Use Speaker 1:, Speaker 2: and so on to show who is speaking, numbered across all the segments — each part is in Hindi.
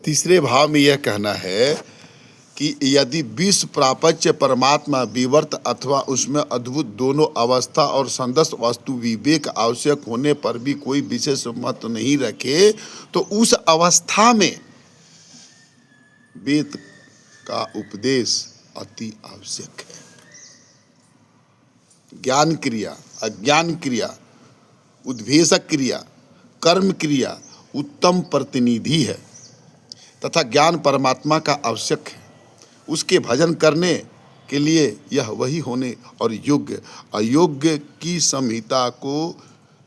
Speaker 1: तीसरे भाव में यह कहना है कि यदि विश्व प्रापंच परमात्मा विवर्त अथवा उसमें अद्भुत दोनों अवस्था और संदस वस्तु विवेक आवश्यक होने पर भी कोई विशेष मत नहीं रखे, तो उस अवस्था में वेद का उपदेश अति आवश्यक है। ज्ञान क्रिया, अज्ञान क्रिया, उद्भेषक क्रिया, कर्म क्रिया उत्तम प्रतिनिधि है तथा ज्ञान परमात्मा का आवश्यक है। उसके भजन करने के लिए यह वही होने और योग्य अयोग्य की संहिता को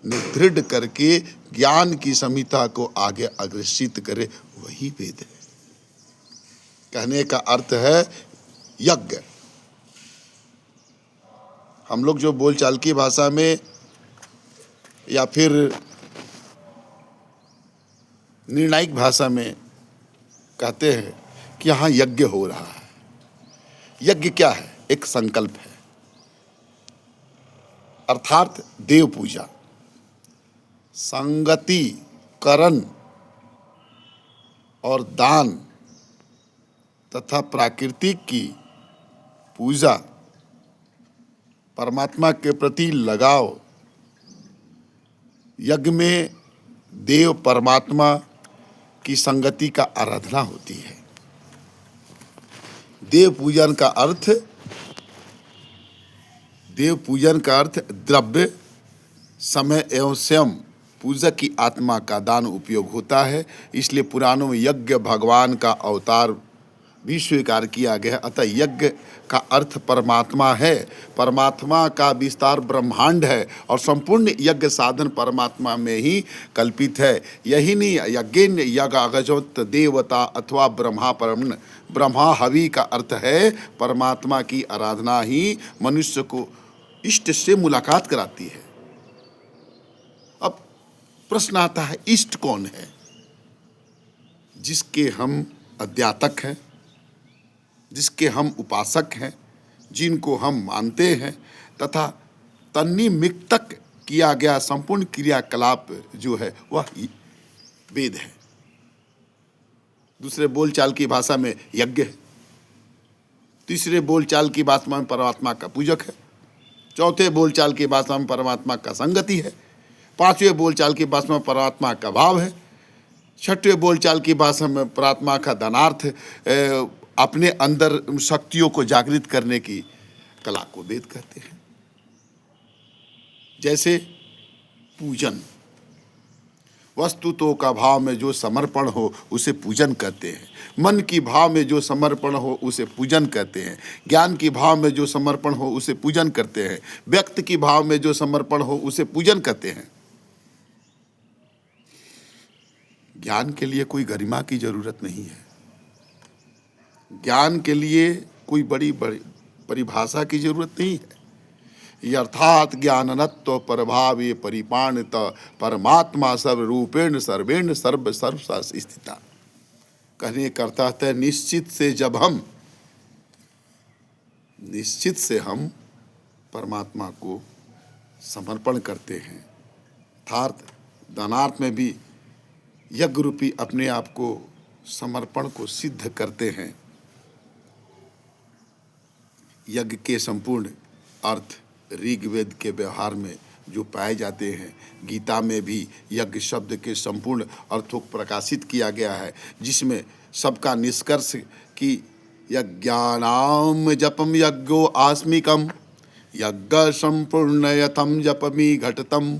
Speaker 1: निर्दृढ़ करके ज्ञान की संहिता को आगे अग्रसित करे, वही वेद है। कहने का अर्थ है यज्ञ। हम लोग जो बोलचाल की भाषा में या फिर निर्णायक भाषा में कहते हैं कि यहाँ यज्ञ हो रहा है। यज्ञ क्या है? एक संकल्प है, अर्थात देव पूजा, संगति, करण और दान तथा प्राकृतिक की पूजा, परमात्मा के प्रति लगाव। यज्ञ में देव परमात्मा की संगति का आराधना होती है। देव पूजन का अर्थ द्रव्य, समय एवं स्वयं पूजक की आत्मा का दान उपयोग होता है। इसलिए पुराणों में यज्ञ भगवान का अवतार भी स्वीकार किया गया। अतः यज्ञ का अर्थ परमात्मा है, परमात्मा का विस्तार ब्रह्मांड है और संपूर्ण यज्ञ साधन परमात्मा में ही कल्पित है। यही नहीं, यज्ञेन यज्ञ देवता अथवा ब्रह्मा परम, ब्रह्मा हवि का अर्थ है परमात्मा की आराधना ही मनुष्य को इष्ट से मुलाकात कराती है। अब प्रश्न आता है, इष्ट कौन है? जिसके हम अध्यातक हैं, जिसके हम उपासक हैं, जिनको हम मानते हैं तथा तन्निमित्तक किया गया संपूर्ण क्रियाकलाप जो है वह वेद है। दूसरे बोलचाल की भाषा में यज्ञ है, तीसरे बोलचाल की भाषा में परमात्मा का पूजक है, चौथे बोलचाल की भाषा में परमात्मा का संगति है, पांचवें बोलचाल की भाषा में परमात्मा का भाव है, छठवें बोलचाल की भाषा में परमात्मा का धनार्थ, अपने अंदर शक्तियों को जागृत करने की कला को वेद कहते हैं। जैसे पूजन, वस्तुतों का भाव में जो समर्पण हो उसे पूजन कहते हैं। मन की भाव में जो समर्पण हो उसे पूजन कहते हैं। ज्ञान की भाव में जो समर्पण हो उसे पूजन करते हैं। व्यक्त की भाव में जो समर्पण हो उसे पूजन कहते हैं। ज्ञान के लिए कोई गरिमा की जरूरत नहीं है। ज्ञान के लिए कोई बड़ी परिभाषा की जरूरत नहीं है। अर्थात ज्ञाननत्व परभावे परिपाणित परमात्मा सर्वरूपेण सर्वेण सर्व स्थिता। कहने का अर्थ है निश्चित से हम परमात्मा को समर्पण करते हैं, अर्थात दानार्थ में भी यज्ञ रूपी अपने आप को समर्पण को सिद्ध करते हैं। यज्ञ के संपूर्ण अर्थ ऋग्वेद के व्यवहार में जो पाए जाते हैं, गीता में भी यज्ञ शब्द के संपूर्ण अर्थों को प्रकाशित किया गया है, जिसमें सबका निष्कर्ष कि यज्ञानाम जपम यज्ञो आस्मिकम यज्ञ संपूर्ण यथम जपमी घटतम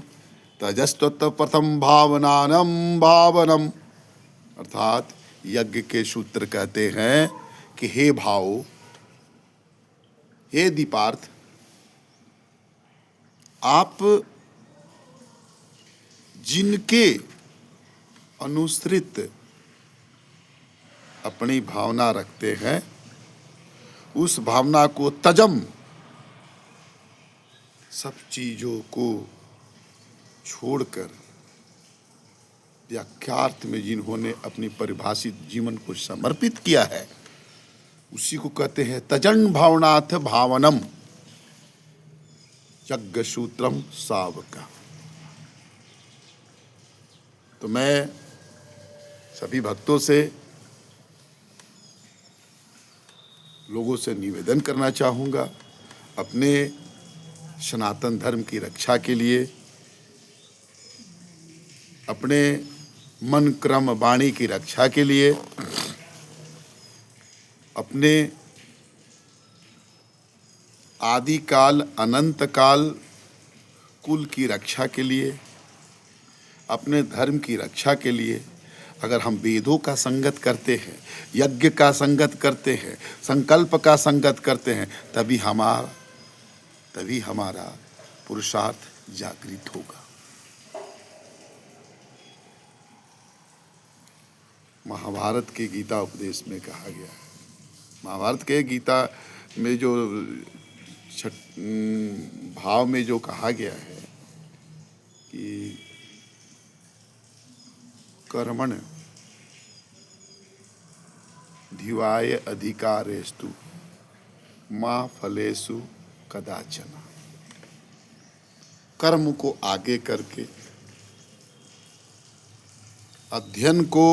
Speaker 1: तजस्तत्व प्रथम भावनानम भावनम। अर्थात यज्ञ के सूत्र कहते हैं कि हे भाव, हे दीपार्थ, आप जिनके अनुसृत अपनी भावना रखते हैं उस भावना को तजम, सब चीजों को छोड़कर व्याख्यार्थ में जिन्होंने अपनी परिभाषित जीवन को समर्पित किया है उसी को कहते हैं तजन भावनाथ भावनम यज्ञ सूत्रम सावका। तो मैं सभी भक्तों से लोगों से निवेदन करना चाहूँगा, अपने सनातन धर्म की रक्षा के लिए, अपने मन क्रम वाणी की रक्षा के लिए, अपने आदिकाल अनंत काल कुल की रक्षा के लिए, अपने धर्म की रक्षा के लिए अगर हम वेदों का संगत करते हैं, यज्ञ का संगत करते हैं, संकल्प का संगत करते हैं, तभी हमारा पुरुषार्थ जागृत होगा। महाभारत के गीता उपदेश में कहा गया है, महाभारत के गीता में जो भाव में जो कहा गया है कि कर्मण धिवाय अधिकारेस्तु मां फलेषु कदाचन, कर्म को आगे करके, अध्ययन को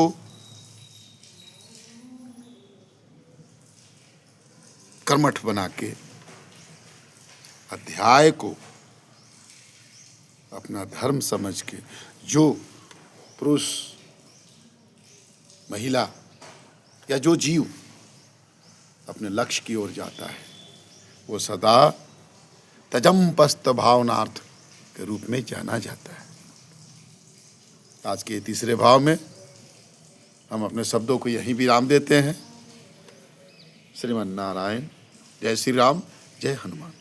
Speaker 1: कर्मठ बना के, अध्याय को अपना धर्म समझ के जो पुरुष महिला या जो जीव अपने लक्ष्य की ओर जाता है वो सदा तजम्पस्त भावनार्थ के रूप में जाना जाता है। आज के तीसरे भाव में हम अपने शब्दों को यहीं विराम देते हैं। श्रीमन नारायण। जय श्री राम, जय हनुमान।